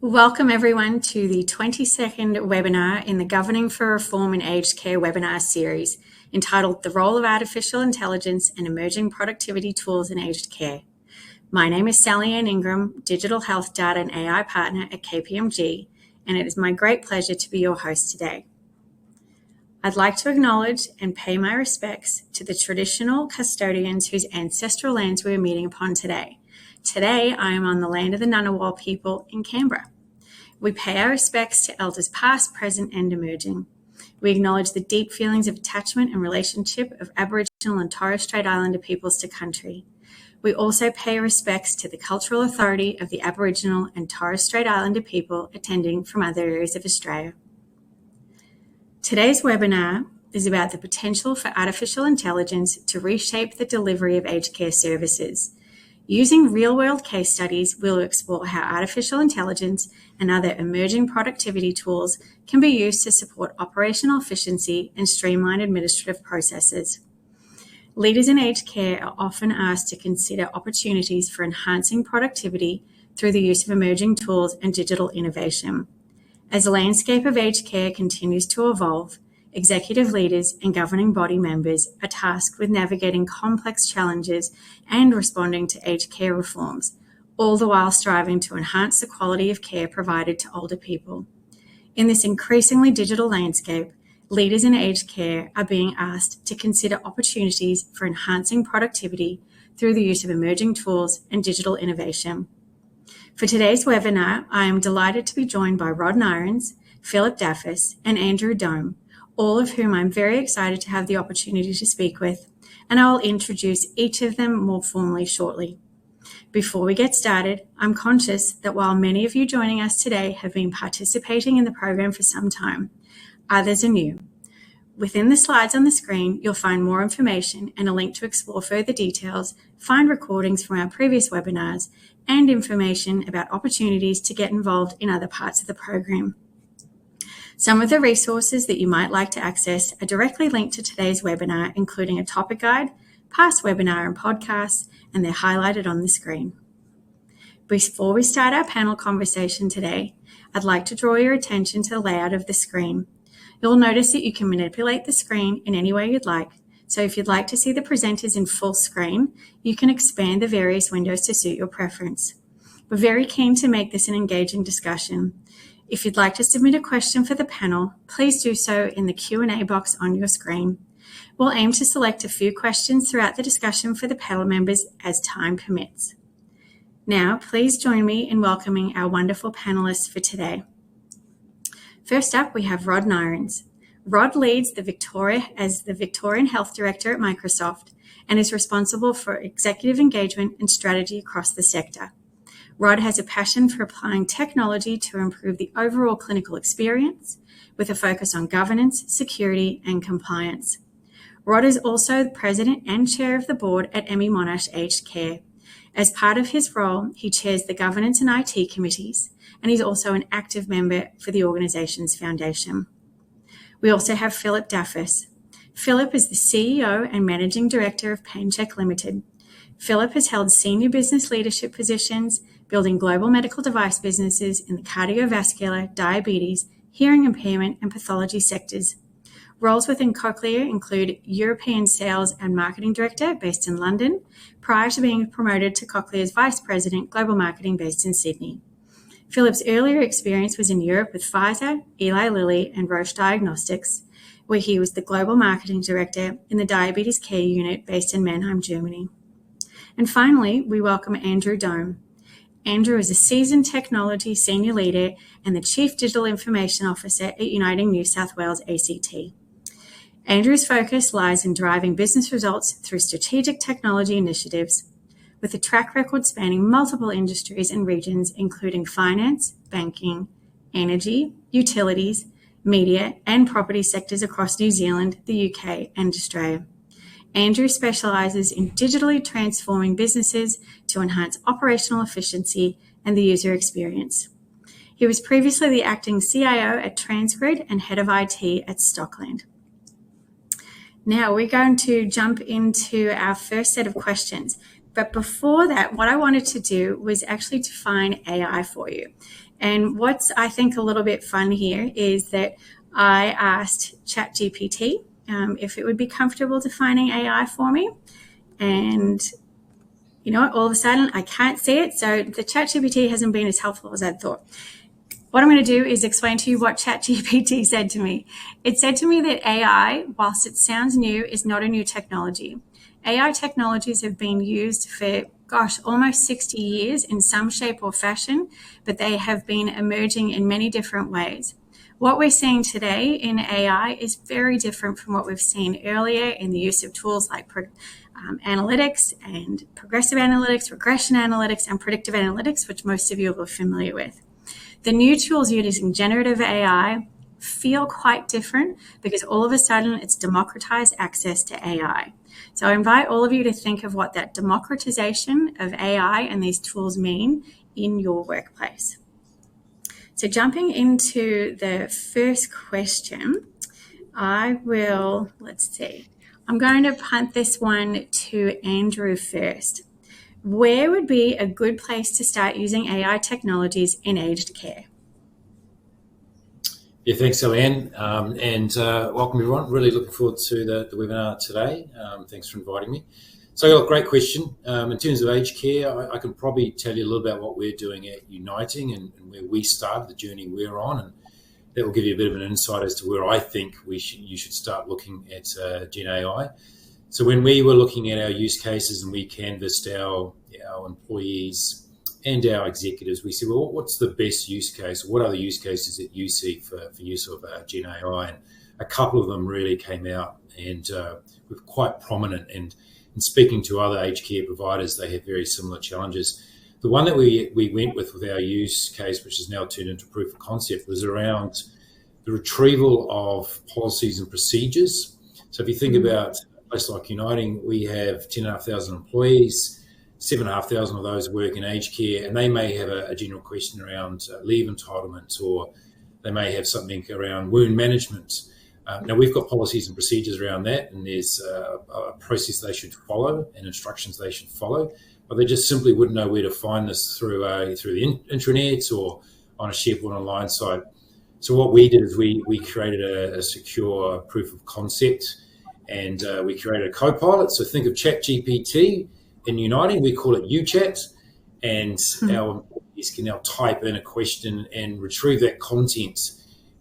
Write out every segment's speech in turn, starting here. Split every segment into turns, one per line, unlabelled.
Welcome everyone to the 22nd webinar in the Governing for Reform in Aged Care webinar series entitled The Role of Artificial Intelligence and Emerging Productivity Tools in Aged Care. My name is Sally Ann Ingram, Digital Health Data and AI Partner at KPMG, and it is my great pleasure to be your host today. I'd like to acknowledge and pay my respects to the traditional custodians whose ancestral lands we are meeting upon today. Today, I am on the land of the Ngunnawal people in Canberra. We pay our respects to elders past, present, and emerging. We acknowledge the deep feelings of attachment and relationship of Aboriginal and Torres Strait Islander peoples to country. We also pay respects to the cultural authority of the Aboriginal and Torres Strait Islander people attending from other areas of Australia. Today's webinar is about the potential for artificial intelligence to reshape the delivery of aged care services. Using real-world case studies, we'll explore how artificial intelligence and other emerging productivity tools can be used to support operational efficiency and streamline administrative processes. Leaders in aged care are often asked to consider opportunities for enhancing productivity through the use of emerging tools and digital innovation. As the landscape of aged care continues to evolve, executive leaders and governing body members are tasked with navigating complex challenges and responding to aged care reforms, all the while striving to enhance the quality of care provided to older people. In this increasingly digital landscape, leaders in aged care are being asked to consider opportunities for enhancing productivity through the use of emerging tools and digital innovation. For today's webinar, I am delighted to be joined by Rod Nirens, Philip Daffas, and Andrew Dome, all of whom I'm very excited to have the opportunity to speak with, and I'll introduce each of them more formally shortly. Before we get started, I'm conscious that while many of you joining us today have been participating in the program for some time, others are new. Within the slides on the screen, you'll find more information and a link to explore further details, find recordings from our previous webinars, and information about opportunities to get involved in other parts of the program. Some of the resources that you might like to access are directly linked to today's webinar, including a topic guide, past webinar and podcasts, and they're highlighted on the screen. Before we start our panel conversation today, I'd like to draw your attention to the layout of the screen. You'll notice that you can manipulate the screen in any way you'd like. So if you'd like to see the presenters in full screen, you can expand the various windows to suit your preference. We're very keen to make this an engaging discussion. If you'd like to submit a question for the panel, please do so in the Q&A box on your screen. We'll aim to select a few questions throughout the discussion for the panel members as time permits. Now, please join me in welcoming our wonderful panelists for today. First up, we have Rod Nirens. Rod leads the Victorian Health Director at Microsoft and is responsible for executive engagement and strategy across the sector. Rod has a passion for applying technology to improve the overall clinical experience with a focus on governance, security, and compliance. Rod is also the President and Chair of the Board at Emmy Monash Aged Care. As part of his role, he chairs the Governance and IT committees, and he's also an active member for the organisation's foundation. We also have Philip Daffas. Philip is the CEO and Managing Director of PainChek Limited. Philip has held senior business leadership positions, building global medical device businesses in the cardiovascular, diabetes, hearing impairment, and pathology sectors. Roles within Cochlear include European Sales and Marketing Director based in London, prior to being promoted to Cochlear's Vice President, Global Marketing based in Sydney. Philip's earlier experience was in Europe with Pfizer, Eli Lilly, and Roche Diagnostics, where he was the Global Marketing Director in the Diabetes Care Unit based in Mannheim, Germany. And finally, we welcome Andrew Dome. Andrew is a seasoned technology senior leader and the Chief Digital Information Officer at Uniting New South Wales ACT. Andrew's focus lies in driving business results through strategic technology initiatives, with a track record spanning multiple industries and regions, including finance, banking, energy, utilities, media, and property sectors across New Zealand, the UK, and Australia. Andrew specialises in digitally transforming businesses to enhance operational efficiency and the user experience. He was previously the acting CIO at Transgrid and head of IT at Stockland. Now we're going to jump into our first set of questions. But before that, what I wanted to do was actually define AI for you. And what's, I think, a little bit fun here is that I asked ChatGPT if it would be comfortable defining AI for me. And you know what, all of a sudden I can't see it. So the ChatGPT hasn't been as helpful as I thought. What I'm going to do is explain to you what ChatGPT said to me. It said to me that AI, whilst it sounds new, is not a new technology. AI technologies have been used for, almost 60 years in some shape or fashion, but they have been emerging in many different ways. What we're seeing today in AI is very different from what we've seen earlier in the use of tools like analytics and progressive analytics, regression analytics, and predictive analytics, which most of you are familiar with. The new tools using generative AI feel quite different because all of a sudden it's democratized access to AI. So I invite all of you to think of what that democratization of AI and these tools mean in your workplace. So jumping into the first question, I'm going to punt this one to Andrew first. Where would be a good place to start using AI technologies in aged care?
Yeah, thanks, Eliane, and welcome everyone. Really looking forward to the webinar today. Thanks for inviting me. So, great question. In terms of aged care, I can probably tell you a little about what we're doing at Uniting and where we started, the journey we're on, and that will give you a bit of an insight as to where I think you should start looking at Gen AI. So when we were looking at our use cases and we canvassed our employees and our executives, we said, well, what's the best use case? What are the use cases that you see for use of Gen AI? And a couple of them really came out and were quite prominent. And in speaking to other aged care providers, they have very similar challenges. The one that we went with our use case, which has now turned into proof of concept, was around the retrieval of policies and procedures. So if you think about a place like Uniting, we have 10,500 employees, 7,500 of those work in aged care, and they may have a general question around leave entitlement, or they may have something around wound management. Now, we've got policies and procedures around that, and there's a process they should follow and instructions they should follow, but they just simply wouldn't know where to find this through the intranet or on a SharePoint online site. So what we did is we created a secure proof of concept, and we created a co-pilot. So think of ChatGPT in Uniting, we call it UChat, and our employees can now type in a question and retrieve that content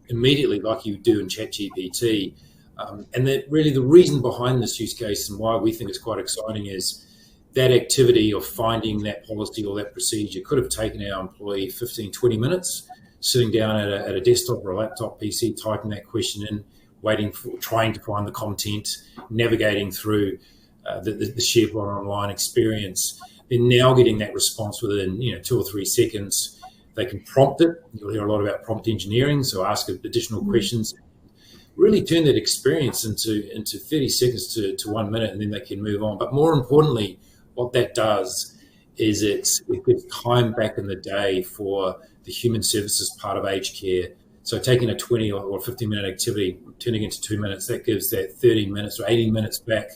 immediately like you do in ChatGPT. And that really the reason behind this use case and why we think it's quite exciting is that activity of finding that policy or that procedure could have taken our employee 15, 20 minutes sitting down at a desktop or a laptop PC, typing that question in, trying to find the content, navigating through the SharePoint online experience. They're now getting that response within 2 or 3 seconds. They can prompt it. You'll hear a lot about prompt engineering, so ask additional questions. Really turn that experience into 30 seconds to 1 minute, and then they can move on. But more importantly, what that does is it gives time back in the day for the human services part of aged care. So taking a 20 or 15-minute activity, turning into 2 minutes, that gives that 30 minutes or 80 minutes back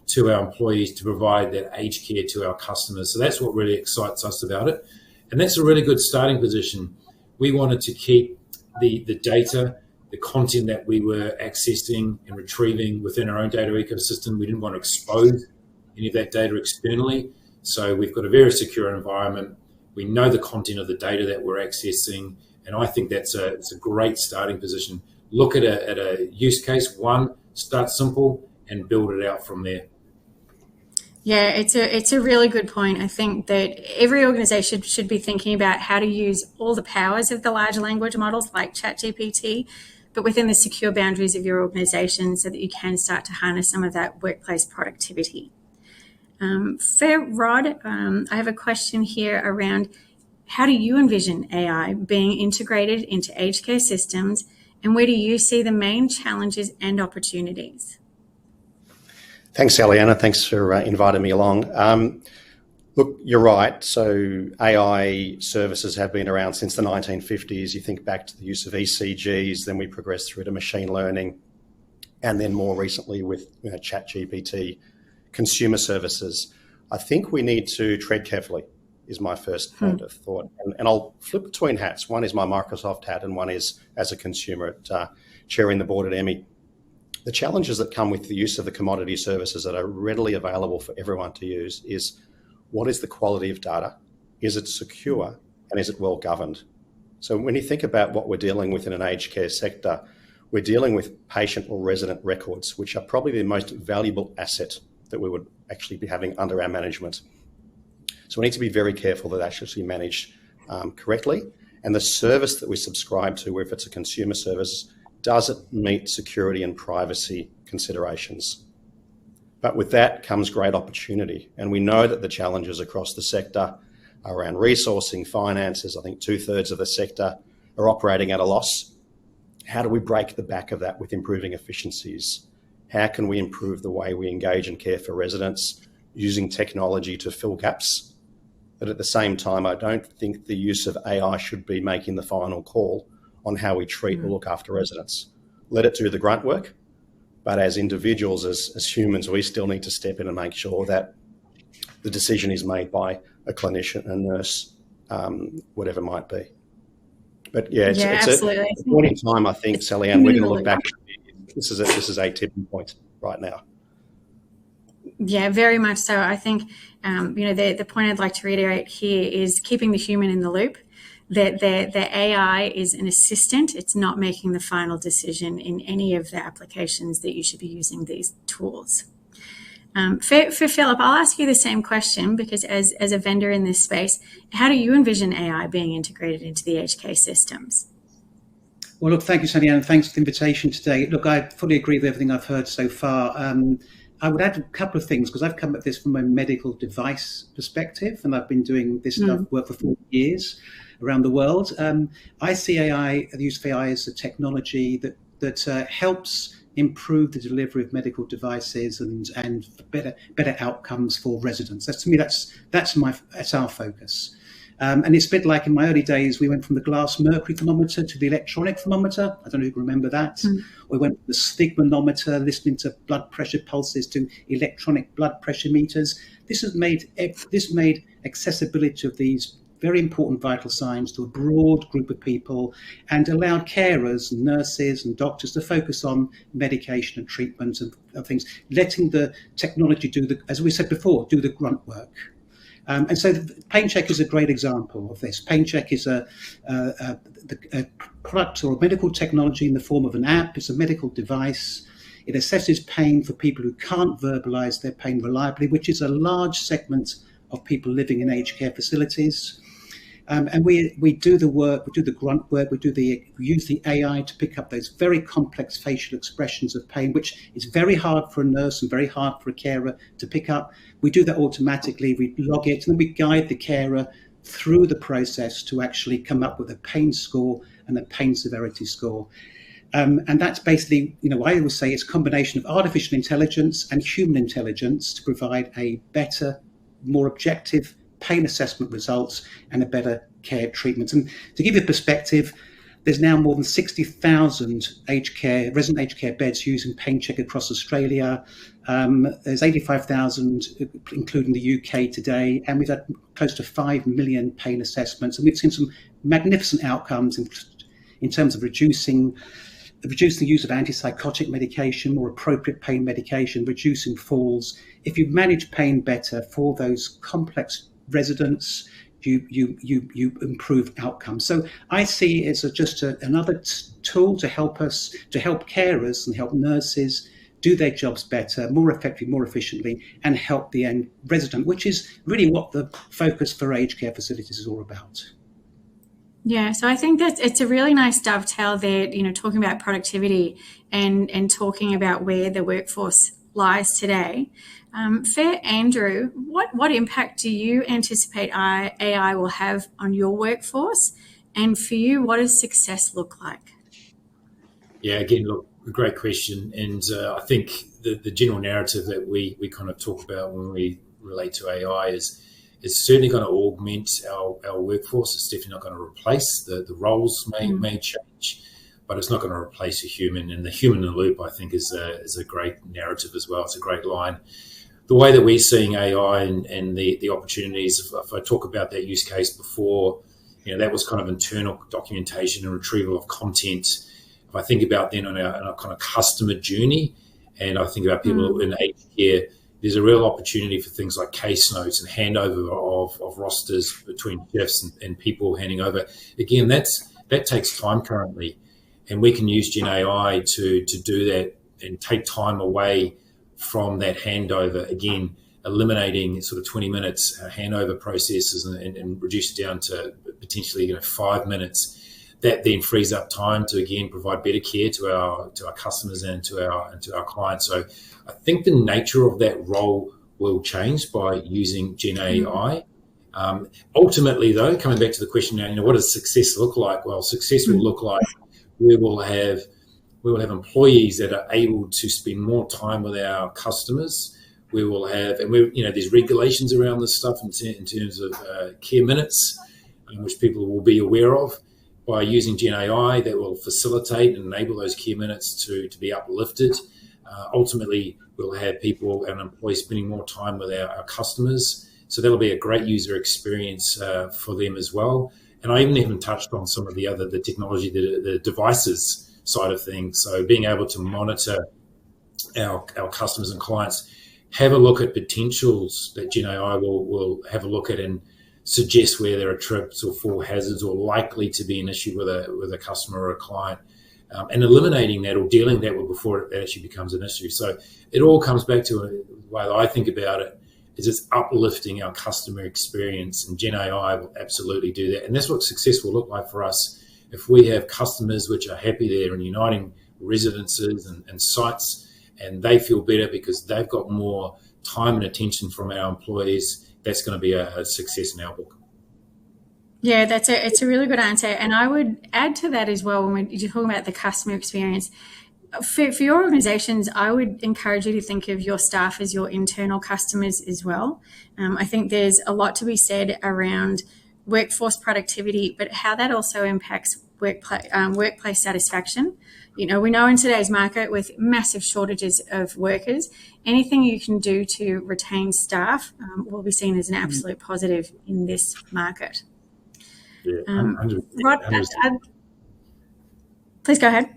to our employees to provide that aged care to our customers. So that's what really excites us about it. And that's a really good starting position. We wanted to keep the data, the content that we were accessing and retrieving within our own data ecosystem. We didn't want to expose any of that data externally. So we've got a very secure environment. We know the content of the data that we're accessing. And I think it's a great starting position. Look at a use case, start simple and build it out from there.
Yeah, it's a really good point. I think that every organization should be thinking about how to use all the powers of the large language models like ChatGPT, but within the secure boundaries of your organization so that you can start to harness some of that workplace productivity. For Rod, I have a question here around how do you envision AI being integrated into aged care systems, and where do you see the main challenges and opportunities?
Thanks, Eliana. Thanks for inviting me along. Look, you're right. So AI services have been around since the 1950s. You think back to the use of ECGs, then we progressed through to machine learning, and then more recently with ChatGPT, consumer services. I think we need to tread carefully, is my first point of thought. And I'll flip between hats. One is my Microsoft hat and one is as a consumer at chairing the board at Emmy. The challenges that come with the use of the commodity services that are readily available for everyone to use is, what is the quality of data? Is it secure? And is it well governed? So when you think about what we're dealing with in an aged care sector, we're dealing with patient or resident records, which are probably the most valuable asset that we would actually be having under our management. So we need to be very careful that that's actually managed correctly. And the service that we subscribe to, if it's a consumer service, does it meet security and privacy considerations? But with that comes great opportunity. And we know that the challenges across the sector are around resourcing, finances. I think 2/3 of the sector are operating at a loss. How do we break the back of that with improving efficiencies? How can we improve the way we engage and care for residents using technology to fill gaps? But at the same time, I don't think the use of AI should be making the final call on how we treat or look after residents. Let it do the grunt work. But as individuals, as humans, we still need to step in and make sure that the decision is made by a clinician, a nurse, whatever it might be. But yeah, it's a point in time, I think, Sally Ann, we're going to look back. This is a tipping point right now.
Yeah, very much so. I think, the point I'd like to reiterate here is keeping the human in the loop. That the AI is an assistant. It's not making the final decision in any of the applications that you should be using these tools. For Philip, I'll ask you the same question, because as a vendor in this space, how do you envision AI being integrated into the aged care systems?
Well, look, thank you, Sally Ann, and thanks for the invitation today. Look, I fully agree with everything I've heard so far. I would add a couple of things, because I've come at this from a medical device perspective, and I've been doing this work for 40 years around the world. I see AI, the use of AI, as a technology that helps improve the delivery of medical devices and better outcomes for residents. That's our focus. And it's a bit like in my early days, we went from the glass mercury thermometer to the electronic thermometer. I don't know if you remember that. We went from the sphygmanometer, listening to blood pressure pulses, to electronic blood pressure meters. This made accessibility of these very important vital signs to a broad group of people, and allowed carers and nurses and doctors to focus on medication and treatment and things, letting the technology as we said before, do the grunt work. And so PainChek is a great example of this. PainChek is a product or a medical technology in the form of an app. It's a medical device. It assesses pain for people who can't verbalise their pain reliably, which is a large segment of people living in aged care facilities. And we do the work, we do the grunt work, we use the AI to pick up those very complex facial expressions of pain, which is very hard for a nurse and very hard for a carer to pick up. We do that automatically, we log it, and then we guide the carer through the process to actually come up with a pain score and a pain severity score. And that's basically, I always say it's a combination of artificial intelligence and human intelligence to provide a better, more objective pain assessment results and a better care treatment. And to give you a perspective, there's now more than 60,000 resident aged care beds using PainChek across Australia. There's 85,000, including the UK today, and we've had close to 5 million pain assessments. And we've seen some magnificent outcomes in terms of reducing the use of antipsychotic medication, more appropriate pain medication, reducing falls. If you manage pain better for those complex residents, you improve outcomes. So I see it as just another tool to help carers and help nurses do their jobs better, more effectively, more efficiently, and help the end resident, which is really what the focus for aged care facilities is all about.
Yeah, so I think that it's a really nice dovetail there, talking about productivity and talking about where the workforce lies today. For Andrew, what impact do you anticipate AI will have on your workforce? And for you, what does success look like?
Yeah, again, look, a great question. And I think the general narrative that we kind of talk about when we relate to AI is it's certainly going to augment our workforce. It's definitely not going to replace the roles may change, but it's not going to replace a human. And the human in the loop, I think, is a great narrative as well. It's a great line. the way that we're seeing AI and the opportunities, if I talk about that use case before, that was kind of internal documentation and retrieval of content. If I think about then on our kind of customer journey, and I think about people in aged care, there's a real opportunity for things like case notes and handover of rosters between chefs and people handing over. Again, that takes time currently, and we can use Gen AI to do that and take time away from that handover. Again, eliminating sort of 20 minutes handover processes and reduce it down to potentially 5 minutes. That then frees up time to again provide better care to our customers and to our clients. So I think the nature of that role will change by using Gen AI. Ultimately, though, coming back to the question now, what does success look like? Well, success will look like we will have employees that are able to spend more time with our customers. We will have, and there's regulations around this stuff in terms of care minutes, which people will be aware of. By using Gen AI, that will facilitate and enable those care minutes to be uplifted. Ultimately, we'll have people and employees spending more time with our customers. So that'll be a great user experience for them as well. And I even haven't touched on some of the technology, the devices side of things. So being able to monitor our customers and clients, have a look at potentials that Gen AI will have a look at and suggest where there are trips or fall hazards or likely to be an issue with a customer or a client, and eliminating that or dealing that with before it actually becomes an issue. So it all comes back to the way I think about it is it's uplifting our customer experience, and Gen AI will absolutely do that. And that's what success will look like for us. If we have customers which are happy there and uniting residences and sites, and they feel better because they've got more time and attention from our employees, that's going to be a success in our book.
Yeah, it's a really good answer. And I would add to that as well, when you're talking about the customer experience, for your organisations, I would encourage you to think of your staff as your internal customers as well. I think there's a lot to be said around workforce productivity, but how that also impacts workplace satisfaction. We know in today's market with massive shortages of workers, anything you can do to retain staff will be seen as an absolute positive in this market.
Yeah,
Rod, please go ahead.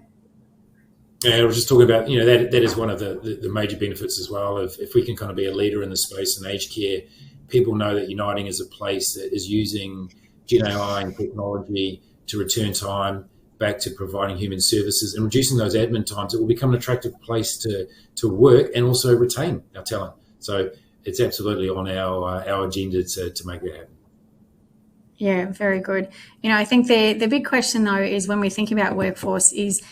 Yeah, I was just talking about, that is one of the major benefits as well. If we can kind of be a leader in the space in aged care, people know that Uniting is a place that is using Gen AI and technology to return time back to providing human services and reducing those admin times. It will become an attractive place to work and also retain our talent. So it's absolutely on our agenda to make that happen.
Yeah, very good. I think the big question though is when we think about workforce is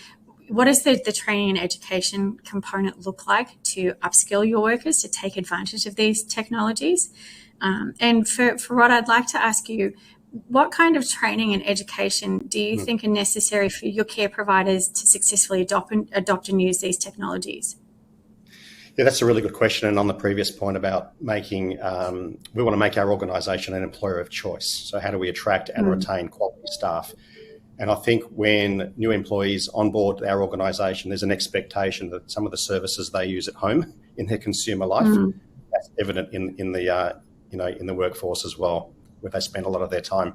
what does the training and education component look like to upskill your workers to take advantage of these technologies? And for Rod, I'd like to ask you, what kind of training and education do you think are necessary for your care providers to successfully adopt and use these technologies?
Yeah, that's a really good question. And on the previous point about we want to make our organisation an employer of choice. So how do we attract and retain quality staff? And I think when new employees onboard our organisation, there's an expectation that some of the services they use at home in their consumer life, that's evident in the workforce as well, where they spend a lot of their time.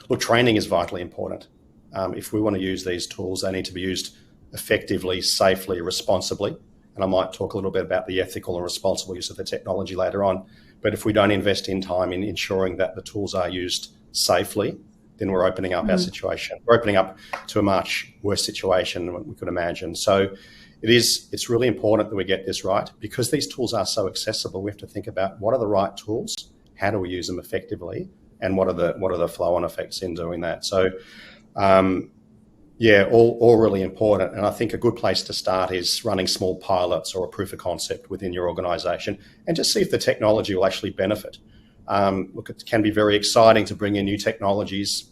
Look, training is vitally important. If we want to use these tools, they need to be used effectively, safely, responsibly. And I might talk a little bit about the ethical and responsible use of the technology later on. But if we don't invest in time in ensuring that the tools are used safely, then we're opening up our situation. We're opening up to a much worse situation than we could imagine. So it's really important that we get this right. Because these tools are so accessible, we have to think about what are the right tools, how do we use them effectively, and what are the flow-on effects in doing that. So all really important. And I think a good place to start is running small pilots or a proof of concept within your organisation and just see if the technology will actually benefit. Look, it can be very exciting to bring in new technologies.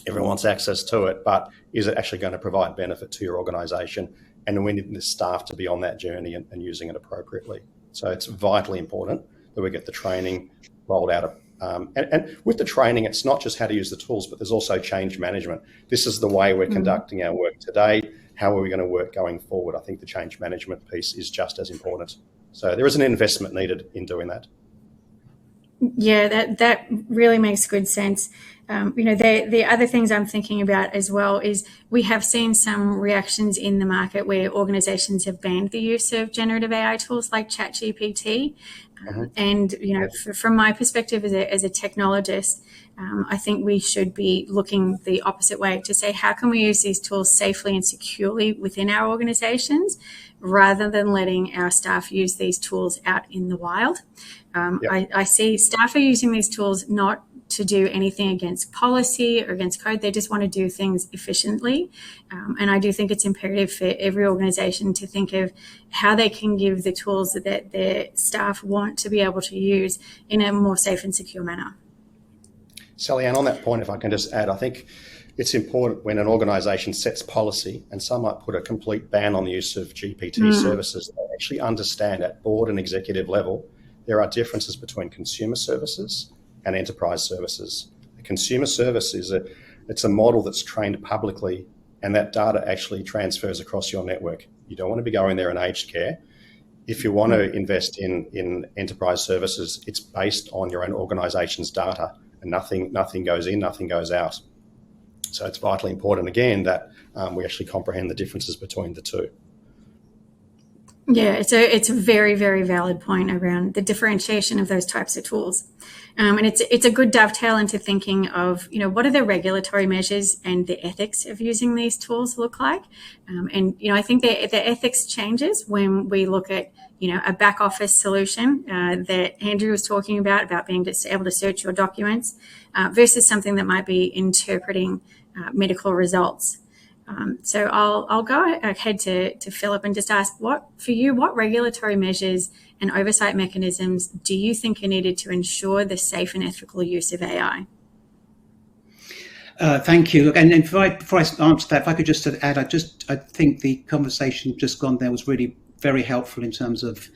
Everyone wants access to it, but is it actually going to provide benefit to your organisation? And we need the staff to be on that journey and using it appropriately. So it's vitally important that we get the training rolled out. And with the training, it's not just how to use the tools, but there's also change management. This is the way we're conducting our work today. How are we going to work going forward? I think the change management piece is just as important. So there is an investment needed in doing that.
Yeah, that really makes good sense. The other things I'm thinking about as well is we have seen some reactions in the market where organizations have banned the use of generative AI tools like ChatGPT. And, from my perspective as a technologist, I think we should be looking the opposite way to say, how can we use these tools safely and securely within our organizations rather than letting our staff use these tools out in the wild? I see staff are using these tools not to do anything against policy or against code. They just want to do things efficiently. And I do think it's imperative for every organization to think of how they can give the tools that their staff want to be able to use in a more safe and secure manner.
Sally Ann, on that point, if I can just add, I think it's important when an organisation sets policy, and some might put a complete ban on the use of GPT services, they actually understand at board and executive level there are differences between consumer services and enterprise services. A consumer service it's a model that's trained publicly, and that data actually transfers across your network. You don't want to be going there in aged care. If you want to invest in enterprise services, it's based on your own organisation's data, and nothing goes in, nothing goes out. So it's vitally important, again, that we actually comprehend the differences between the two.
Yeah, it's a very, very valid point around the differentiation of those types of tools. And it's a good dovetail into thinking of, what are the regulatory measures and the ethics of using these tools look like? I think the ethics changes when we look at, a back office solution that Andrew was talking about being just able to search your documents versus something that might be interpreting medical results. So I'll go ahead to Philip and just ask, what regulatory measures and oversight mechanisms do you think are needed to ensure the safe and ethical use of AI?
Thank you. Look, and before I answer that, if I could just add, I think the conversation just gone there was really very helpful in terms of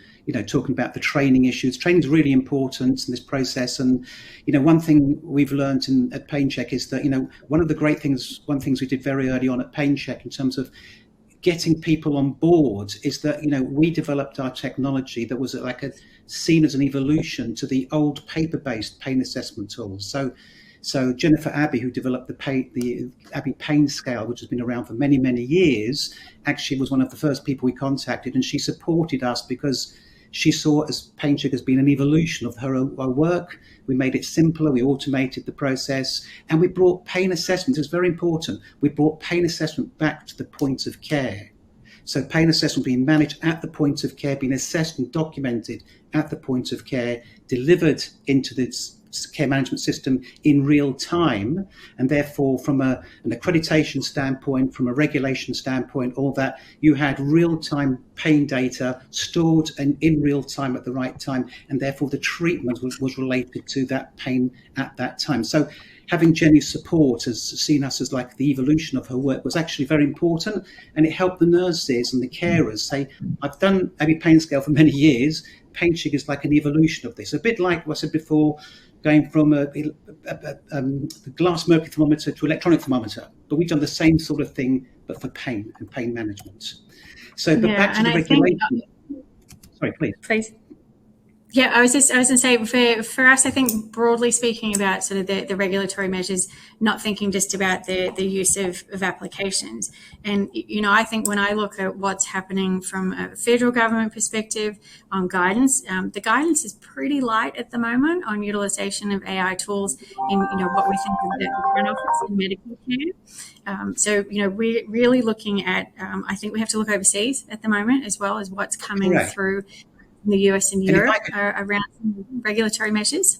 talking about the training issues. Training is really important in this process, and one thing we've learned at PainChek is that one of the things we did very early on at PainChek in terms of getting people on board is that we developed our technology that was seen as an evolution to the old paper-based pain assessment tools. So Jennifer Abbey, who developed the Abbey Pain Scale, which has been around for many, many years, actually was one of the first people we contacted, and she supported us because she saw PainChek as being an evolution of her work. We made it simpler, we automated the process, and we brought pain assessment. It's very important. We brought pain assessment back to the point of care. So pain assessment being managed at the point of care, being assessed and documented at the point of care, delivered into this care management system in real time, and therefore from an accreditation standpoint, from a regulation standpoint, all that, you had real-time pain data stored and in real time at the right time, and therefore the treatment was related to that pain at that time. So having Jenny's support has seen us as the evolution of her work was actually very important, and it helped the nurses and the carers say, I've done Abbey Pain Scale for many years, PainChek is like an evolution of this, a bit like what I said before, going from a glass mercury thermometer to electronic thermometer. But we've done the same sort of thing, but for pain and pain management. So, but back to the regulation. Sorry, please.
Please. Yeah, I was going to say, for us, I think broadly speaking about sort of the regulatory measures, not thinking just about the use of applications. And, I think when I look at what's happening from a federal government perspective on guidance, the guidance is pretty light at the moment on utilisation of AI tools in, what we think of the front office in medical care. So, we're really looking at, I think we have to look overseas at the moment as well as what's coming through in the US and Europe around regulatory measures.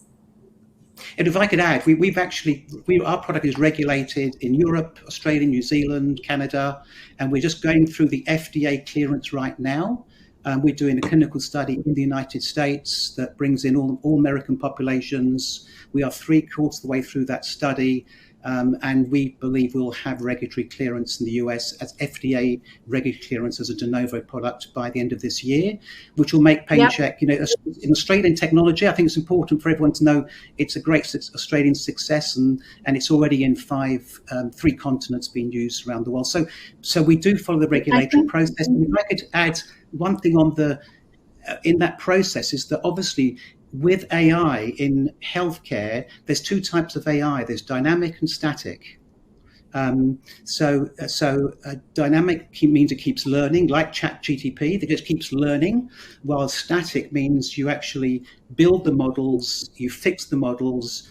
And if I could add, our product is regulated in Europe, Australia, New Zealand, Canada, and we're just going through the FDA clearance right now. We're doing a clinical study in the United States that brings in all American populations. We are 3/4 of the way through that study. And we believe we'll have regulatory clearance in the US as FDA regulatory clearance as a de novo product by the end of this year, which will make PainChek, in Australian technology. I think it's important for everyone to know it's a great Australian success, and it's already in 3 continents being used around the world. So we do follow the regulatory process. And if I could add one thing on the in that process is that obviously with AI in healthcare, there's two types of AI. There's dynamic and static. Dynamic means it keeps learning, like ChatGPT, that just keeps learning, while static means you actually build the models, you fix the models,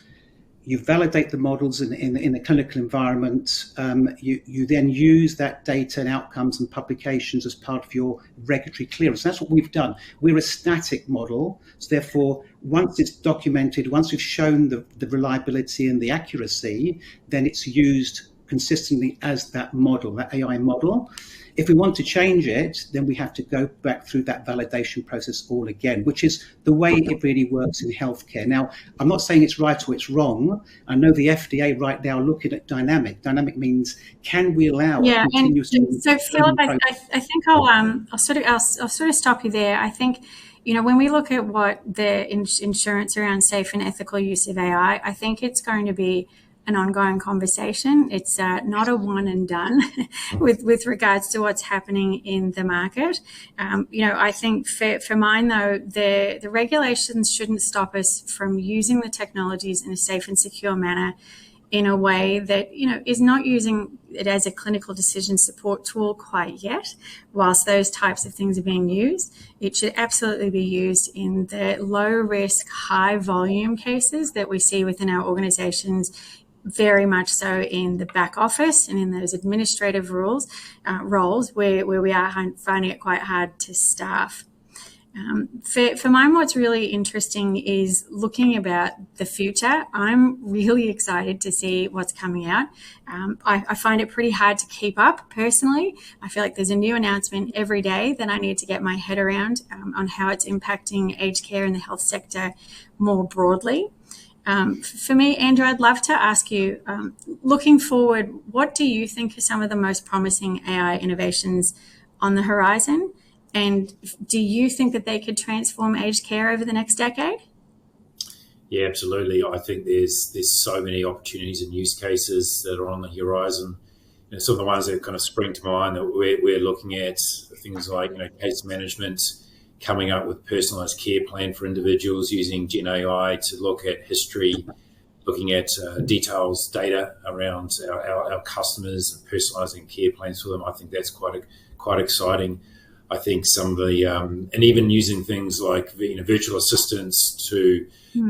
you validate the models in a clinical environment. You then use that data and outcomes and publications as part of your regulatory clearance. That's what we've done. We're a static model. So therefore, once it's documented, once we've shown the reliability and the accuracy, then it's used consistently as that model, that AI model. If we want to change it, then we have to go back through that validation process all again, which is the way it really works in healthcare. Now, I'm not saying it's right or it's wrong. I know the FDA right now looking at dynamic. Dynamic means, can we allow a continuous?
So Philip, I think I'll sort of stop you there. I think, when we look at what the insurance around safe and ethical use of AI, I think it's going to be an ongoing conversation. It's not a one and done with regards to what's happening in the market. I think for mine though, the regulations shouldn't stop us from using the technologies in a safe and secure manner in a way that, is not using it as a clinical decision support tool quite yet. Whilst those types of things are being used, it should absolutely be used in the low risk, high volume cases that we see within our organizations, very much so in the back office and in those administrative roles where we are finding it quite hard to staff. For mine, what's really interesting is looking about the future. I'm really excited to see what's coming out. I find it pretty hard to keep up personally. I feel like there's a new announcement every day that I need to get my head around on how it's impacting aged care and the health sector more broadly. For me, Andrew, I'd love to ask you, looking forward, what do you think are some of the most promising AI innovations on the horizon? And do you think that they could transform aged care over the next decade?
Yeah, absolutely. I think there's so many opportunities and use cases that are on the horizon. Some of the ones that kind of spring to mind that we're looking at, things like case management, coming up with personalised care plan for individuals using Gen AI to look at history, looking at details, data around our customers, and personalising care plans for them. I think that's quite exciting. I think some of the and even using things like virtual assistants to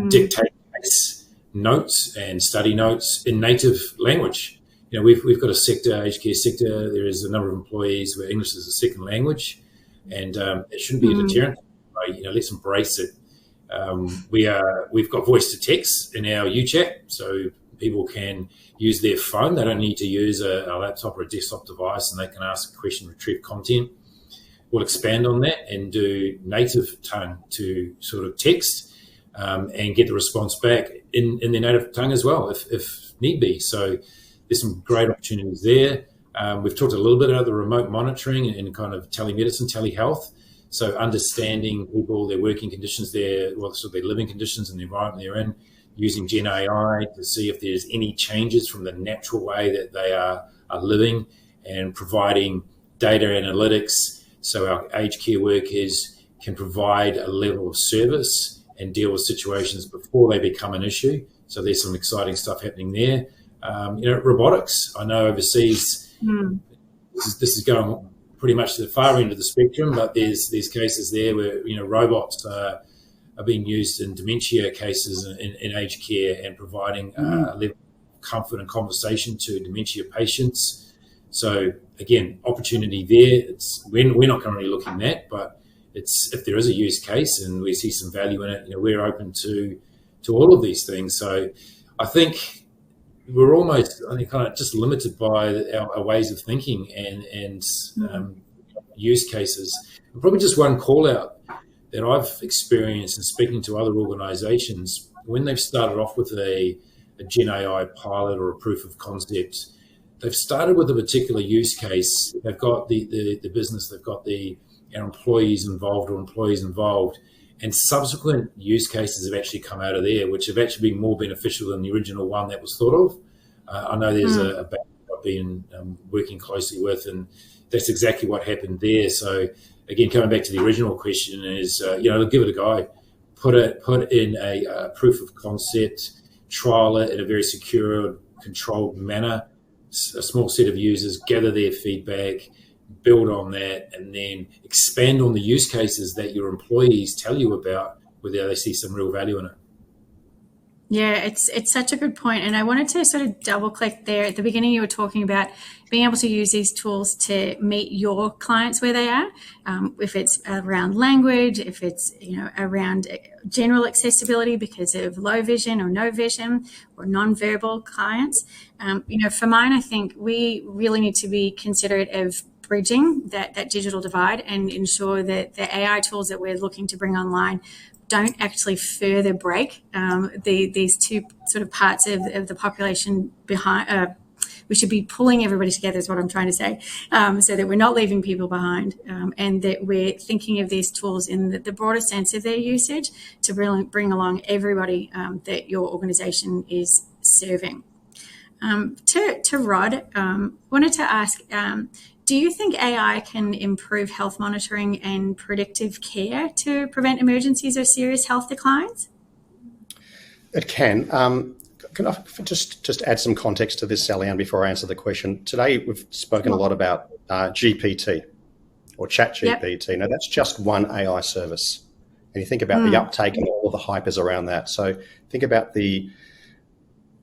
dictate case notes and study notes in native language. We've got a sector, aged care sector. There is a number of employees where English is a second language. And it shouldn't be a deterrent. Let's embrace it. We've got voice to text in our UChat, so people can use their phone. They don't need to use a laptop or a desktop device, and they can ask a question, retrieve content. We'll expand on that and do native tongue to sort of text and get the response back in their native tongue as well, if need be. So there's some great opportunities there. We've talked a little bit about the remote monitoring and kind of telemedicine, telehealth. So understanding people, their working conditions, their living conditions and the environment they're in, using Gen AI to see if there's any changes from the natural way that they are living, and providing data analytics so our aged care workers can provide a level of service and deal with situations before they become an issue. So there's some exciting stuff happening there. Robotics, I know overseas, this is going pretty much to the far end of the spectrum, but there's cases there where robots are being used in dementia cases in aged care and providing a level of comfort and conversation to dementia patients. So again, opportunity there. We're not currently looking at that, but if there is a use case and we see some value in it, we're open to all of these things. So I think we're almost kind of just limited by our ways of thinking and use cases. And probably just one call out that I've experienced in speaking to other organisations, when they've started off with a Gen AI pilot or a proof of concept, they've started with a particular use case. They've got the business, they've got our employees involved, and subsequent use cases have actually come out of there, which have actually been more beneficial than the original one that was thought of. I know there's a bank I've been working closely with, and that's exactly what happened there. So again, coming back to the original question is, give it a go. Put in a proof of concept, trial it in a very secure, controlled manner, a small set of users, gather their feedback, build on that, and then expand on the use cases that your employees tell you about, whether they see some real value in it.
Yeah, it's such a good point. And I wanted to sort of double click there. At the beginning, you were talking about being able to use these tools to meet your clients where they are. If it's around language, if it's, around general accessibility because of low vision or no vision or non-verbal clients. For mine, I think we really need to be considerate of bridging that digital divide and ensure that the AI tools that we're looking to bring online don't actually further break these two sort of parts of the population behind. We should be pulling everybody together is what I'm trying to say, so that we're not leaving people behind, and that we're thinking of these tools in the broader sense of their usage to really bring along everybody that your organisation is serving. To Rod, wanted to ask, do you think AI can improve health monitoring and predictive care to prevent emergencies or serious health declines?
It can. Can I just add some context to this, Sally-Ann, before I answer the question? Today, we've spoken a lot about GPT or ChatGPT. Yep. Now, that's just one AI service. And you think about the uptake and all of the hype is around that. So think about the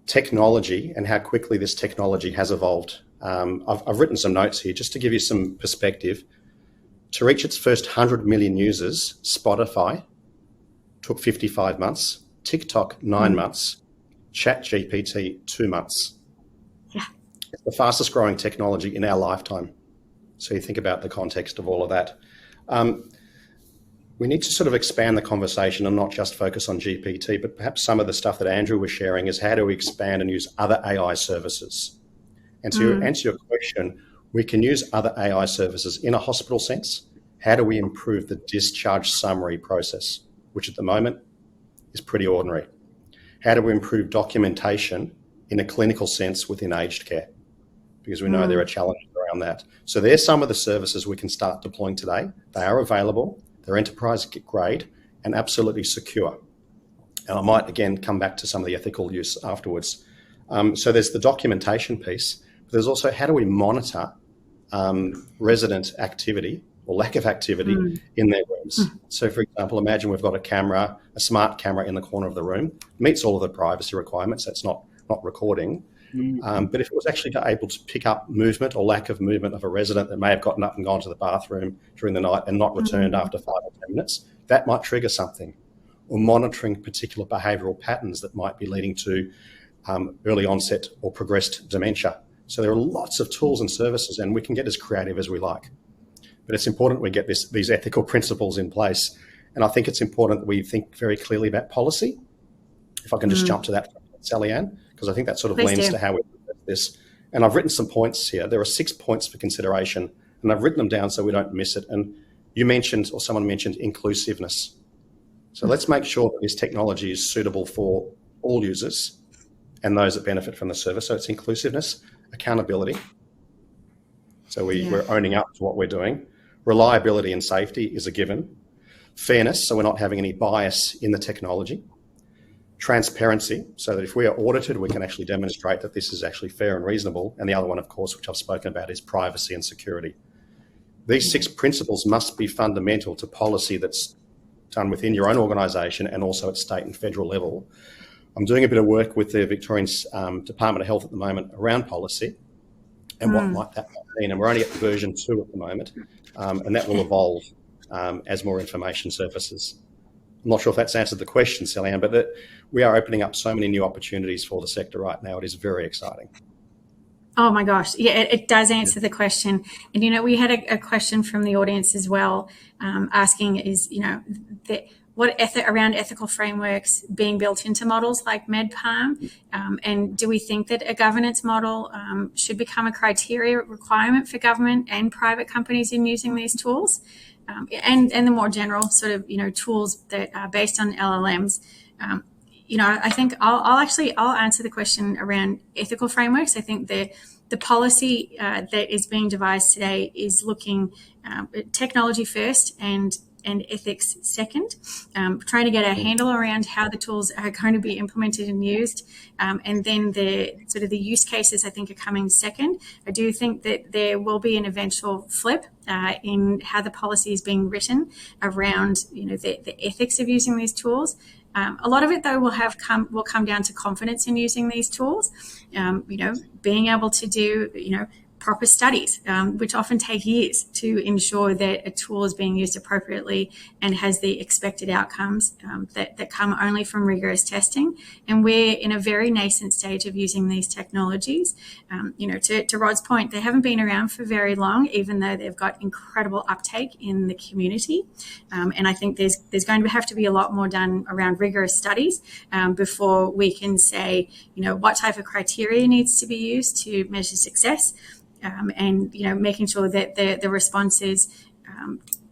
technology and how quickly this technology has evolved. I've written some notes here just to give you some perspective. To reach its first 100 million users, Spotify took 55 months, TikTok 9 months, ChatGPT 2 months.
Yeah.
It's the fastest growing technology in our lifetime. So you think about the context of all of that. We need to sort of expand the conversation and not just focus on GPT, but perhaps some of the stuff that Andrew was sharing is how do we expand and use other AI services? And to answer your question, we can use other AI services in a hospital sense. How do we improve the discharge summary process, which at the moment is pretty ordinary? How do we improve documentation in a clinical sense within aged care? Because we know there are challenges around that. So there's some of the services we can start deploying today. They are available, they're enterprise grade and absolutely secure. And I might, again, come back to some of the ethical use afterwards. So there's the documentation piece. But there's also how do we monitor resident activity or lack of activity in their rooms. So, for example, imagine we've got a smart camera in the corner of the room, meets all of the privacy requirements, that's not recording. But if it was actually able to pick up movement or lack of movement of a resident that may have gotten up and gone to the bathroom during the night and not returned after 5 or 10 minutes, that might trigger something. Or monitoring particular behavioural patterns that might be leading to early onset or progressed dementia. So there are lots of tools and services, and we can get as creative as we like. But it's important we get these ethical principles in place. And I think it's important that we think very clearly about policy. If I can just jump to that, Sally-Ann, because I think that sort of lends to how we look at this. And I've written some points here. There are 6 points for consideration, and I've written them down so we don't miss it. And you mentioned, or someone mentioned, inclusiveness. So let's make sure that this technology is suitable for all users and those that benefit from the service. So it's inclusiveness, accountability. So we're owning up to what we're doing. Reliability and safety is a given. Fairness, so we're not having any bias in the technology. Transparency, so that if we are audited, we can actually demonstrate that this is actually fair and reasonable. And the other one, of course, which I've spoken about, is privacy and security. These 6 principles must be fundamental to policy that's done within your own organisation and also at state and federal level. I'm doing a bit of work with the Victorian Department of Health at the moment around policy and what might that mean. And we're only at version 2 at the moment, and that will evolve as more information surfaces. I'm not sure if that's answered the question, Sally-Ann, but we are opening up so many new opportunities for the sector right now. It is very exciting.
Oh my gosh. Yeah, it does answer the question. And, we had a question from the audience as well, asking is, around ethical frameworks being built into models like MedPalm? And do we think that a governance model should become a criteria requirement for government and private companies in using these tools? And the more general sort of, tools that are based on LLMs. I think I'll answer the question around ethical frameworks. I think the policy that is being devised today is looking technology first and ethics second, trying to get a handle around how the tools are going to be implemented and used, and then the use cases, I think, are coming second. I do think that there will be an eventual flip in how the policy is being written around the ethics of using these tools. A lot of it, though, will come down to confidence in using these tools. Being able to do proper studies, which often take years to ensure that a tool is being used appropriately and has the expected outcomes that come only from rigorous testing. And we're in a very nascent stage of using these technologies. To Rod's point, they haven't been around for very long, even though they've got incredible uptake in the community. And I think there's going to have to be a lot more done around rigorous studies before we can say, what type of criteria needs to be used to measure success. And making sure that the responses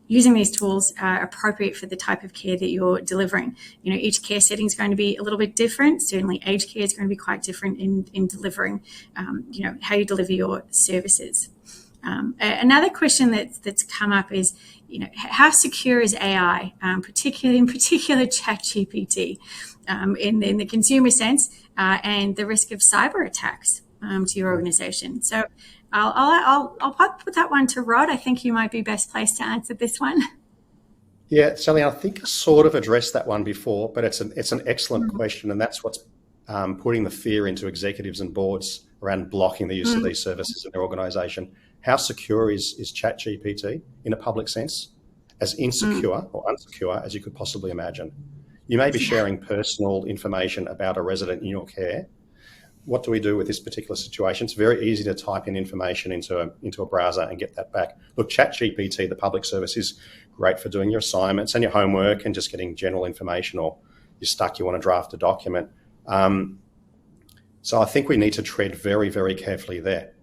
using these tools are appropriate for the type of care that you're delivering. Each care setting is going to be a little bit different. Certainly, aged care is going to be quite different in delivering, how you deliver your services. Another question that's come up is, how secure is AI, particularly ChatGPT, in the consumer sense, and the risk of cyber attacks to your organization. So I'll put that one to Rod. I think you might be best placed to answer this one.
Yeah, Sally, I think I sort of addressed that one before, but it's an excellent question, and that's what's putting the fear into executives and boards around blocking the use of these services in their organisation. How secure is ChatGPT in a public sense? As insecure or unsecure as you could possibly imagine. You may be sharing personal information about a resident in your care. What do we do with this particular situation? It's very easy to type in information into a browser and get that back. Look, ChatGPT, the public service, is great for doing your assignments and your homework and just getting general information, or you're stuck, you want to draft a document. So I think we need to tread very, very carefully there.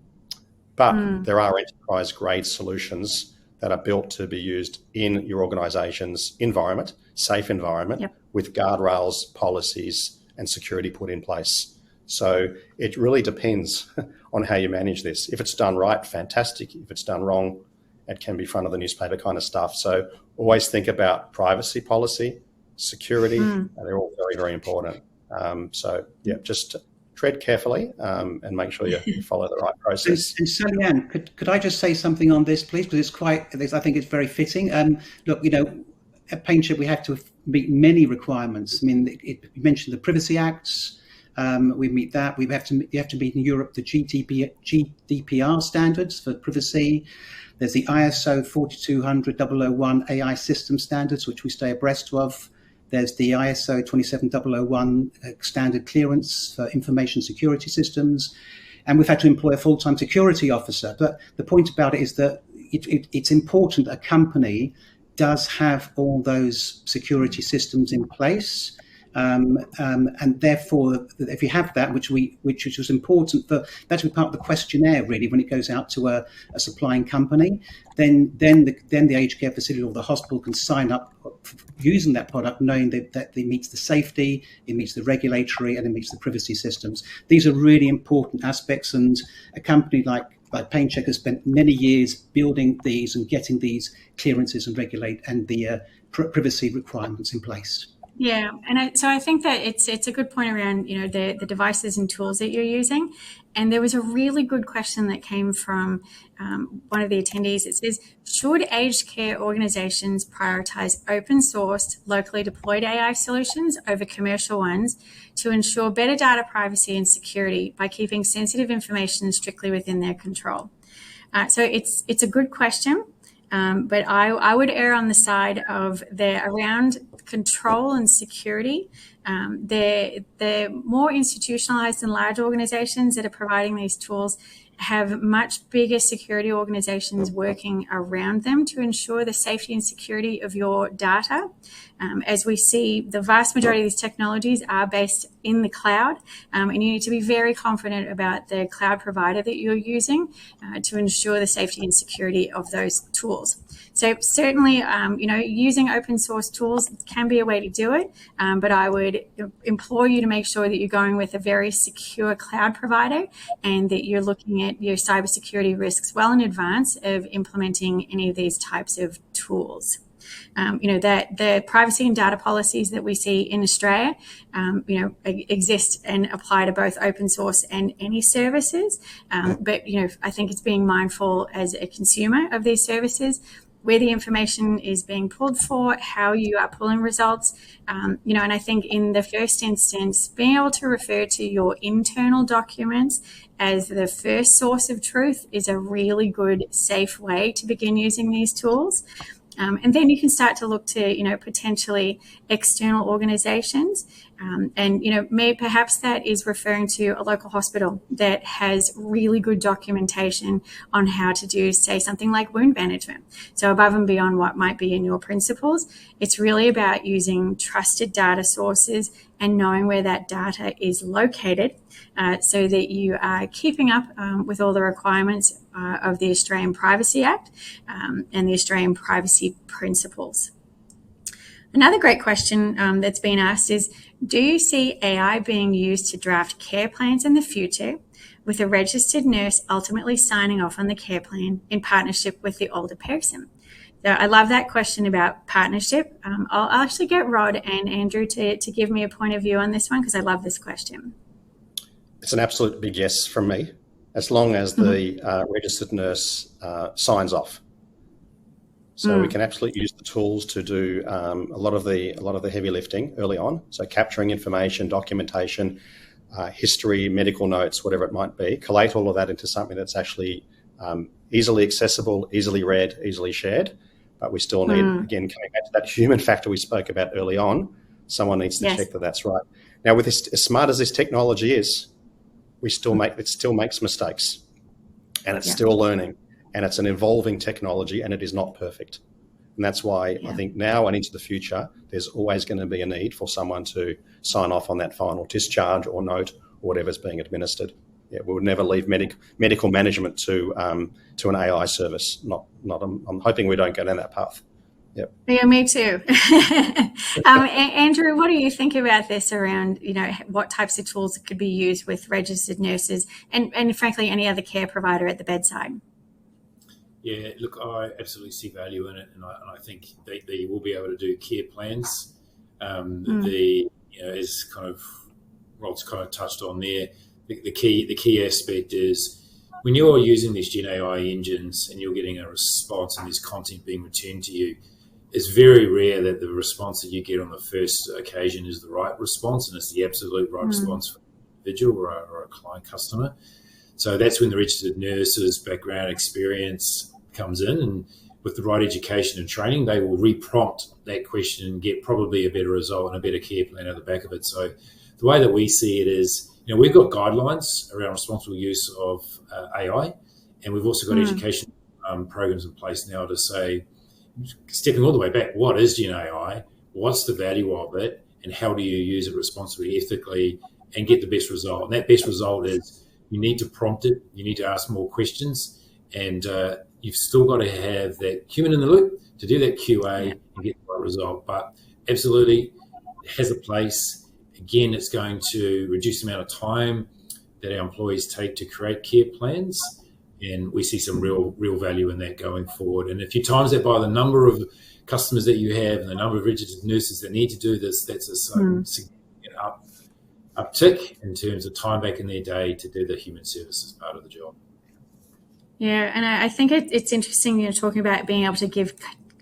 But there are enterprise-grade solutions that are built to be used in your organisation's environment, safe environment, with guardrails, policies, and security put in place. So it really depends on how you manage this. If it's done right, fantastic. If it's done wrong, it can be front of the newspaper kind of stuff. So always think about privacy policy, security, and they're all very, very important. Just tread carefully and make sure you follow the right process.
And Sally Ann, could I just say something on this, please? Because I think it's very fitting. Look, at PainChek, we have to meet many requirements. I mean, you mentioned the Privacy Acts. We meet that. You have to meet in Europe the GDPR standards for privacy. There's the ISO 42000-001 AI system standards, which we stay abreast of. There's the ISO 27001 standard clearance for information security systems. And we've had to employ a full-time security officer. But the point about it is that it's important a company does have all those security systems in place. And therefore, if you have that, which was important for that to be part of the questionnaire, really, when it goes out to a supplying company, then the aged care facility or the hospital can sign up using that product, knowing that it meets the safety, it meets the regulatory, and it meets the privacy systems. These are really important aspects, and a company like PainChek has spent many years building these and getting these clearances and the privacy requirements in place.
Yeah, and so I think that it's a good point around the devices and tools that you're using. And there was a really good question that came from one of the attendees. It says, should aged care organisations prioritise open-sourced, locally deployed AI solutions over commercial ones to ensure better data privacy and security by keeping sensitive information strictly within their control? So it's a good question. But I would err on the side of around control and security. They're more institutionalized than large organizations that are providing these tools have much bigger security organizations working around them to ensure the safety and security of your data. As we see, the vast majority of these technologies are based in the cloud, and you need to be very confident about the cloud provider that you're using to ensure the safety and security of those tools. So certainly, using open source tools can be a way to do it, but I would would implore you to make sure that you're going with a very secure cloud provider and that you're looking at your cybersecurity risks well in advance of implementing any of these types of tools. That the privacy and data policies that we see in Australia, exist and apply to both open source and any services. But I think it's being mindful as a consumer of these services, where the information is being pulled for, how you are pulling results, and I think in the first instance, being able to refer to your internal documents as the first source of truth is a really good, safe way to begin using these tools. And then you can start to look to, potentially external organizations. Maybe perhaps that is referring to a local hospital that has really good documentation on how to do, say, something like wound management. So above and beyond what might be in your principles, it's really about using trusted data sources and knowing where that data is located, so that you are keeping up with all the requirements of the Australian Privacy Act and the Australian privacy principles. Another great question that's been asked is, do you see AI being used to draft care plans in the future, with a registered nurse ultimately signing off on the care plan in partnership with the older person? So I love that question about partnership. I'll actually get Rod and Andrew to give me a point of view on this one, because I love this question.
It's an absolute big yes from me, as long as the registered nurse signs off. So we can absolutely use the tools to do a lot of the heavy lifting early on. So capturing information, documentation, history, medical notes, whatever it might be, collate all of that into something that's actually easily accessible, easily read, easily shared. But we still need, again, coming back to that human factor we spoke about early on, someone needs to check that that's right. Now, with this, as smart as this technology is, it still makes mistakes, and it's still learning, and it's an evolving technology, and it is not perfect. And that's why I think now and into the future, there's always going to be a need for someone to sign off on that final discharge or note or whatever's being administered. Yeah, we would never leave medical management to an AI service. I'm hoping we don't go down that path. Yep.
Yeah, me too. Andrew, what do you think about this around, what types of tools could be used with registered nurses and frankly, any other care provider at the bedside?
Yeah, look, I absolutely see value in it, and I think they will be able to do care plans. As kind of Rod's kind of touched on there, the key aspect is when you're using these Gen AI engines and you're getting a response and there's content being returned to you, it's very rare that the response that you get on the first occasion is the right response, and it's the absolute right response for an individual or a client customer. So that's when the registered nurse's background experience comes in, and with the right education and training, they will re-prompt that question and get probably a better result and a better care plan out the back of it. So the way that we see it is, we've got guidelines around responsible use of AI, and we've also got education programs in place now to say, stepping all the way back, what is Gen AI? What's the value of it? And how do you use it responsibly, ethically, and get the best result? And that best result is you need to prompt it, you need to ask more questions, and you've still got to have that human in the loop to do that QA and get the right result. But absolutely, it has a place. Again, it's going to reduce the amount of time that our employees take to create care plans, and we see some real value in that going forward. And if you times that by the number of customers that you have and the number of registered nurses that need to do this, that's a significant uptick in terms of time back in their day to do the human services part of the job.
Yeah, and I think it's interesting, talking about being able to give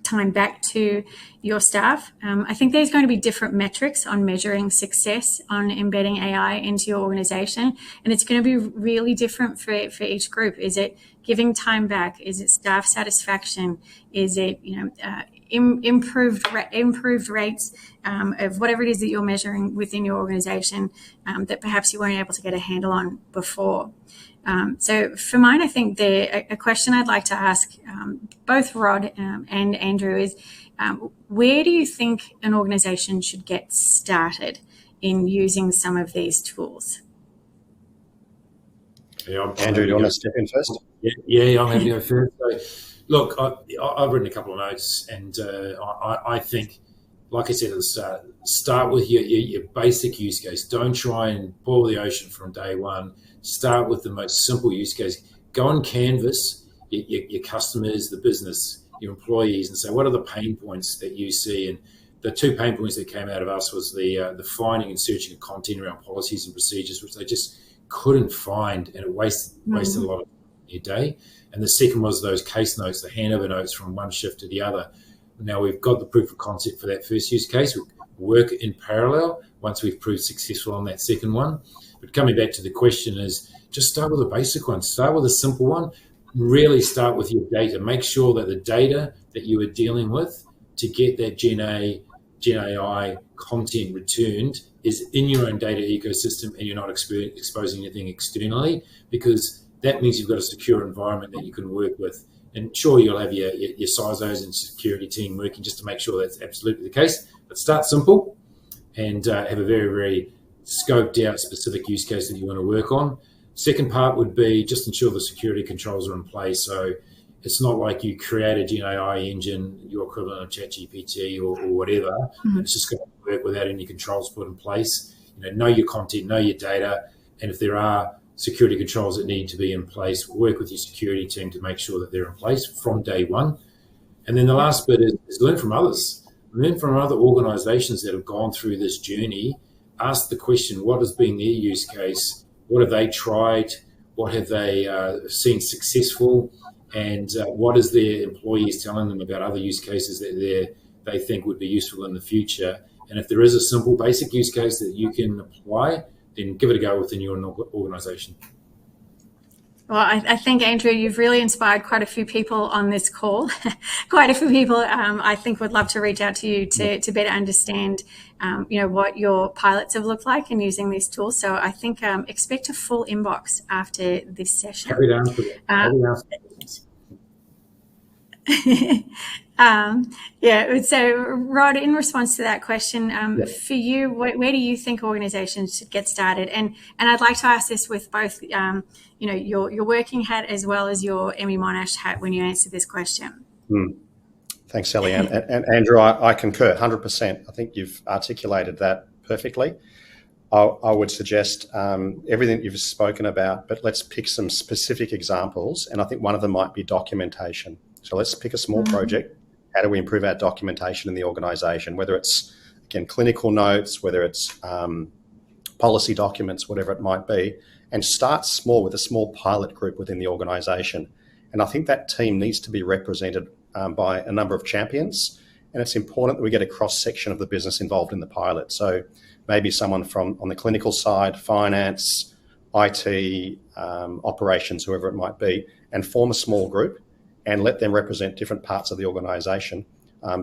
time back to your staff. I think there's going to be different metrics on measuring success on embedding AI into your organization, and it's going to be really different for each group. Is it giving time back? Is it staff satisfaction? Is it improved rates of whatever it is that you're measuring within your organization that perhaps you weren't able to get a handle on before? So for mine, I think a question I'd like to ask both Rod and Andrew is, where do you think an organization should get started in using some of these tools?
Yeah,
Andrew, do you want to step in first?
Yeah, I'm happy to go first. So, look, I've written a couple of notes, and I think like I said at the start with your basic use case. Don't try and boil the ocean from day one. Start with the most simple use case. Go and canvas your customers, the business, your employees, and say, what are the pain points that you see? And the two pain points that came out of us was the finding and searching of content around policies and procedures, which they just couldn't find, and it wasted a lot of your day. And the second was those case notes, the handover notes from one shift to the other. Now we've got the proof of concept for that first use case. We work in parallel once we've proved successful on that second one. But coming back to the question is, just start with a basic one. Start with a simple one. Really start with your data. Make sure that the data that you are dealing with to get that Gen AI content returned is in your own data ecosystem, and you're not exposing anything externally, because that means you've got a secure environment that you can work with. And sure, you'll have your CISOs and security team working just to make sure that's absolutely the case. But start simple and have a very, very scoped out specific use case that you want to work on. Second part would be just ensure the security controls are in place. So it's not like you create a Gen AI engine, your equivalent of ChatGPT or whatever. It's just going to work without any controls put in place. Know your content, know your data, and if there are security controls that need to be in place, work with your security team to make sure that they're in place from day one. And then the last bit is learn from others. Learn from other organizations that have gone through this journey. Ask the question, what has been their use case? What have they tried? What have they seen successful? And what is their employees telling them about other use cases that they think would be useful in the future? And if there is a simple basic use case that you can apply, then give it a go within your organisation.
Well, I think, Andrew, you've really inspired quite a few people on this call. Quite a few people, I think, would love to reach out to you to better understand, what your pilots have looked like in using these tools. So I think expect a full inbox after this session.
Happy to answer
that. So, Rod, in response to that question, for you, where do you think organisations should get started? And I'd like to ask this with both, your working hat as well as your Emmy Monash hat when you answer this question.
Thanks, Sally Ann. And Andrew, I concur 100%. I think you've articulated that perfectly. I would suggest everything you've spoken about, but let's pick some specific examples. And I think one of them might be documentation. So let's pick a small project. How do we improve our documentation in the organisation, whether it's, again, clinical notes, whether it's policy documents, whatever it might be, and start small with a small pilot group within the organisation. And I think that team needs to be represented by a number of champions, and it's important that we get a cross-section of the business involved in the pilot. So maybe someone from on the clinical side, finance, IT, operations, whoever it might be, and form a small group and let them represent different parts of the organisation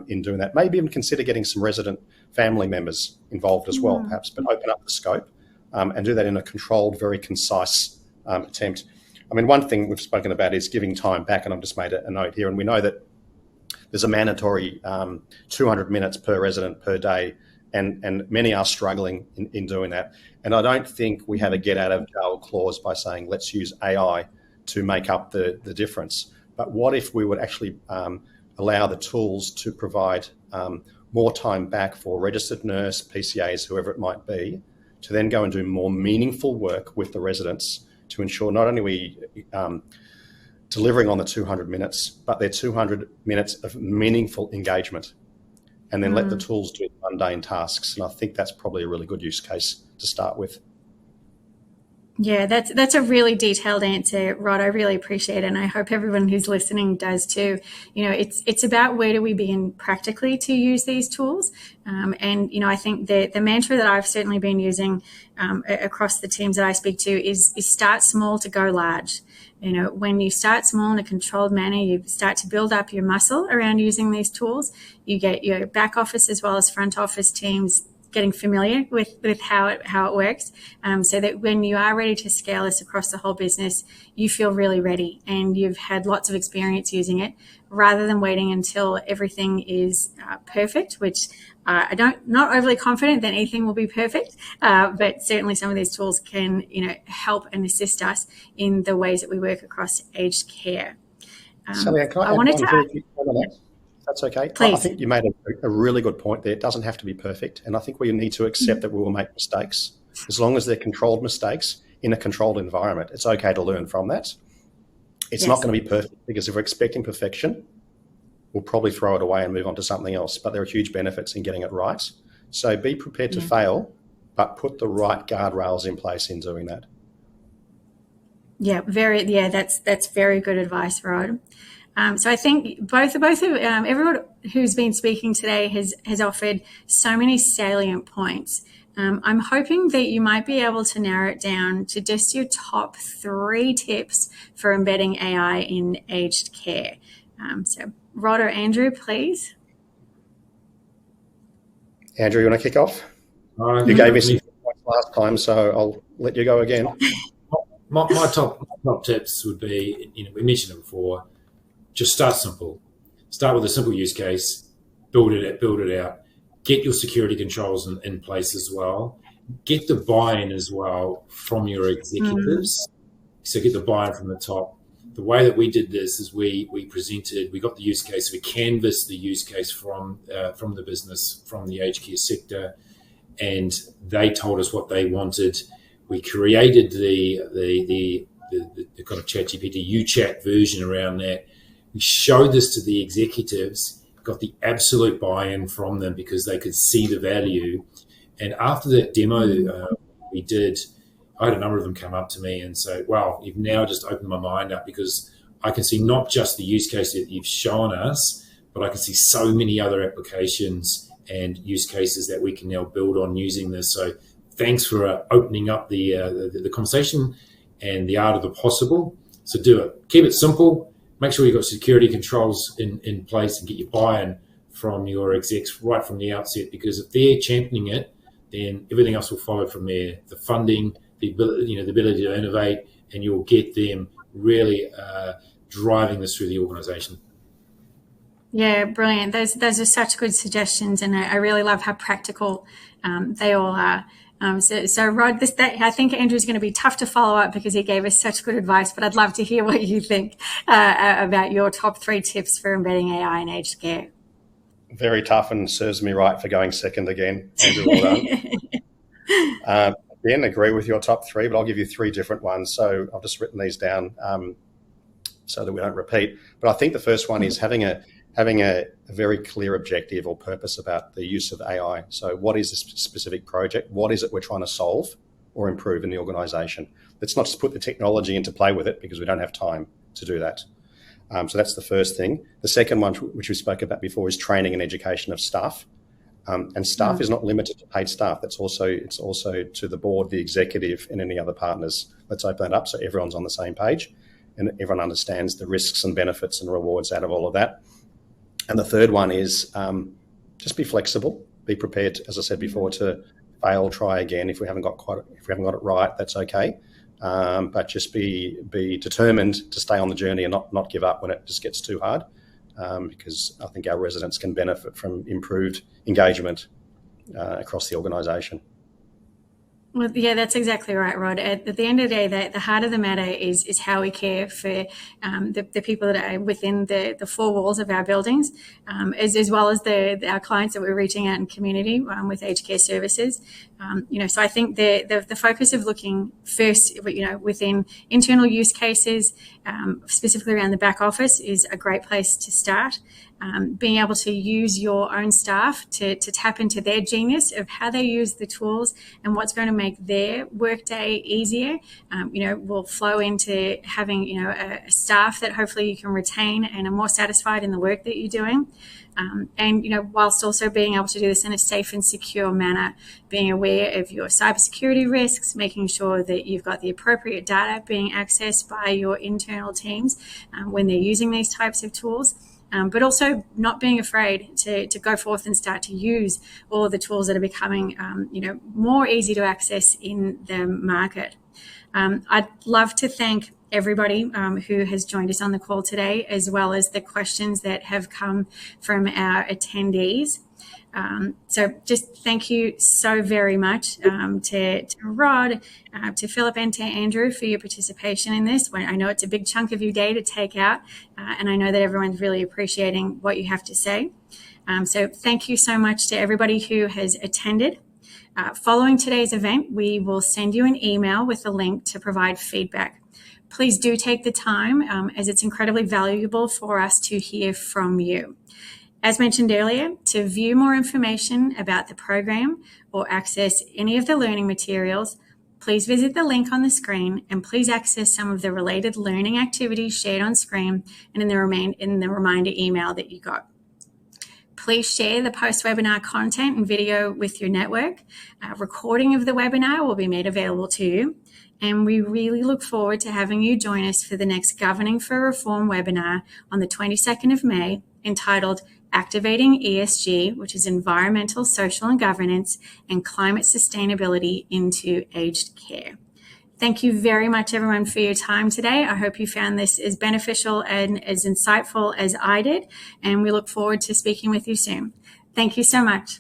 in doing that. Maybe even consider getting some resident family members involved as well, perhaps, but open up the scope and do that in a controlled, very concise attempt. I mean, one thing we've spoken about is giving time back, and I've just made a note here, and we know that there's a mandatory 200 minutes per resident per day, and many are struggling in doing that. And I don't think we have a get out of jail clause by saying, let's use AI to make up the difference. But what if we would actually allow the tools to provide more time back for registered nurse, PCAs, whoever it might be, to then go and do more meaningful work with the residents to ensure not only we delivering on the 200 minutes, but they're 200 minutes of meaningful engagement, and then let the tools do mundane tasks. And I think that's probably a really good use case to start with.
Yeah, that's a really detailed answer, Rod. I really appreciate it, and I hope everyone who's listening does too. It's about where do we begin practically to use these tools, and I think the mantra that I've certainly been using across the teams that I speak to is start small to go large. When you start small in a controlled manner, you start to build up your muscle around using these tools. You get your back office as well as front office teams getting familiar with how it works, so that when you are ready to scale this across the whole business, you feel really ready and you've had lots of experience using it, rather than waiting until everything is perfect, which not overly confident that anything will be perfect, but certainly some of these tools can help and assist us in the ways that we work across aged care.
Sally, can I wanted to add That's okay.
Please.
I think you made a really good point there. It doesn't have to be perfect. And I think we need to accept that we will make mistakes. As long as they're controlled mistakes in a controlled environment, it's okay to learn from that. It's not going to be perfect, because if we're expecting perfection, we'll probably throw it away and move on to something else. But there are huge benefits in getting it right. So be prepared to fail, but put the right guardrails in place in doing that.
That's very good advice, Rod. So I think both of everyone who's been speaking today has offered so many salient points. I'm hoping that you might be able to narrow it down to just your top 3 tips for embedding AI in aged care. So Rod or Andrew, please.
Andrew, you want to kick off? You gave me some points last time, so I'll let you go again.
My top tips would be, we mentioned it before, just start simple. Start with a simple use case, build it out. Get your security controls in place as well. Get the buy-in as well from your executives. So get the buy-in from the top. The way that we did this is we got the use case, we canvassed the use case from the business, from the aged care sector, and they told us what they wanted. We created the kind of ChatGPT UChat version around that. We showed this to the executives, got the absolute buy-in from them because they could see the value. And after that demo we did, I had a number of them come up to me and say, wow, you've now just opened my mind up, because I can see not just the use case that you've shown us, but I can see so many other applications and use cases that we can now build on using this. So thanks for opening up the conversation and the art of the possible. So do it. Keep it simple. Make sure you've got security controls in place, and get your buy-in from your execs right from the outset, because if they're championing it, then everything else will follow from there. The funding, the ability to innovate, and you'll get them really driving this through the organisation.
Yeah, brilliant. Those are such good suggestions, and I really love how practical they all are. So Rod, I think Andrew's going to be tough to follow up because he gave us such good advice, but I'd love to hear what you think about your top 3 tips for embedding AI in aged care.
Very tough, and serves me right for going second again. Andrew, well done. Again, agree with your top 3, but I'll give you 3 different ones. So I've just written these down so that we don't repeat. But I think the first one is having a very clear objective or purpose about the use of AI. So what is this specific project? What is it we're trying to solve or improve in the organisation? Let's not just put the technology into play with it, because we don't have time to do that. So that's the first thing. The second one, which we spoke about before, is training and education of staff. And staff is not limited to paid staff. It's also to the board, the executive, and any other partners. Let's open that up so everyone's on the same page and everyone understands the risks and benefits and rewards out of all of that. And the third one is just be flexible, be prepared, as I said before, to fail, try again. If we haven't got it right, that's okay. But just be determined to stay on the journey and not give up when it just gets too hard, because I think our residents can benefit from improved engagement across the organisation.
Well, yeah, that's exactly right, Rod. At the end of the day, the heart of the matter is how we care for the people that are within the 4 walls of our buildings, as well as our clients that we're reaching out in community with aged care services. So I think the focus of looking first, within internal use cases, specifically around the back office, is a great place to start. Being able to use your own staff to tap into their genius of how they use the tools and what's going to make their workday easier, will flow into having, a staff that hopefully you can retain and are more satisfied in the work that you're doing. And whilst also being able to do this in a safe and secure manner, being aware of your cybersecurity risks, making sure that you've got the appropriate data being accessed by your internal teams when they're using these types of tools. But also not being afraid to go forth and start to use all of the tools that are becoming, more easy to access in the market. I'd love to thank everybody who has joined us on the call today, as well as the questions that have come from our attendees. So just thank you so very much to Rod, to Philip, and to Andrew for your participation in this. I know it's a big chunk of your day to take out, and I know that everyone's really appreciating what you have to say. So thank you so much to everybody who has attended. Following today's event, we will send you an email with a link to provide feedback. Please do take the time, as it's incredibly valuable for us to hear from you. As mentioned earlier, to view more information about the program or access any of the learning materials, please visit the link on the screen, and please access some of the related learning activities shared on screen and in the reminder email that you got. Please share the post-webinar content and video with your network. A recording of the webinar will be made available to you, and we really look forward to having you join us for the next Governing for Reform webinar on the 22nd of May, entitled Activating ESG, which is Environmental, Social and Governance, and Climate Sustainability into Aged Care. Thank you very much, everyone, for your time today. I hope you found this as beneficial and as insightful as I did, and we look forward to speaking with you soon. Thank you so much.